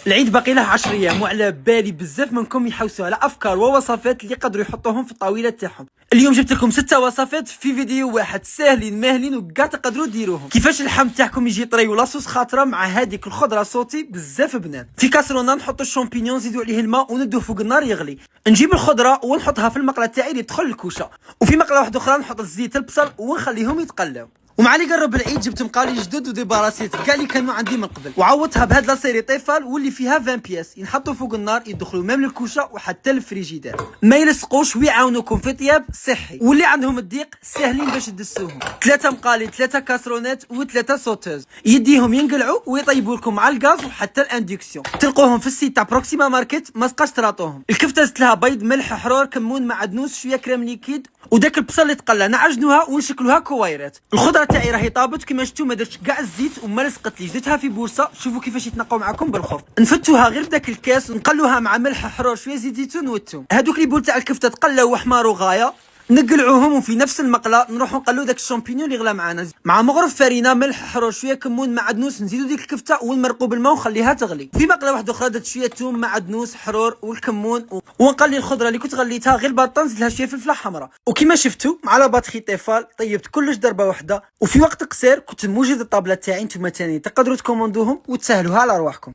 العيد باقي له 10 ايام وعلى بالي بزاف منكم يحوسوا على افكار ووصفات اللي يقدروا يحطوهم في الطاوله تاعهم. اليوم جبت لكم 6 وصفات في فيديو واحد ساهلين ماهلين وكاع تقدروا ديروهم. كيفاش اللحم تاعكم يجي طري ولا صوص خاطره مع هذيك الخضره صوتي بزاف بنان. في كاسرونه نحطوا الشامبينيون نزيدوا عليه الماء وندوه فوق النار يغلي. نجيب الخضره ونحطها في المقله تاعي اللي تدخل الكوشه، وفي مقله واحده اخرى نحط الزيت البصل ونخليهم يتقلاو. ومع اللي قرب العيد جبت مقالي جدد وديباراسيت كاع اللي كانوا عندي من قبل، وعوضتها بهاد لاصيري طيفال واللي فيها 20 بياس ينحطوا فوق النار يدخلوا ميم للكوشه وحتى الفريجيدير، ما يلصقوش ويعاونوكم في طياب صحي. واللي عندهم الضيق ساهلين باش تدسوهم. 3 مقالي، 3 كاسرونات و3 صوتوز يديهم ينقلعوا ويطيبوا لكم مع الغاز وحتى الاندكسيون. تلقوهم في السيت تاع بروكسيما ماركت، ما تبقاش تراطوهم. الكفته زدت لها بيض، ملح، حرور، كمون، معدنوس، شويه كريم ليكيد وداك البصل اللي تقلى نعجنوها ونشكلوها كويرات. الخضره تاعي راهي طابت كما شفتوا، ما درتش كاع الزيت وما لصقتليش، درتها في بورصه. شوفوا كيفاش يتنقوا معكم بالخوف. نفتوها غير بداك الكاس، نقلوها مع ملح، حرور، شويه زيت زيتون والثوم. هذوك لي بول تاع الكفته تقلاو وحماروا غايه، نقلعوهم وفي نفس المقله نروحوا نقلو داك الشامبينيون اللي غلا معانا مع مغرف فرينه، ملح، حرور، شويه كمون، معدنوس. نزيدو ديك الكفته ونمرقوا بالماء ونخليها تغلي. في مقله واحده اخرى درت شويه ثوم، معدنوس، حرور والكمون ونقلي الخضره اللي كنت غليتها غير باطه، نزيد لها شويه فلفله حمراء. وكما شفتوا مع لا باطخي طيفال طيبت كلش ضربه واحده، وفي وقت قصير كنت موجد الطابله تاعي. نتوما تاني تقدروا تكوموندوهم وتسهلوها على رواحكم.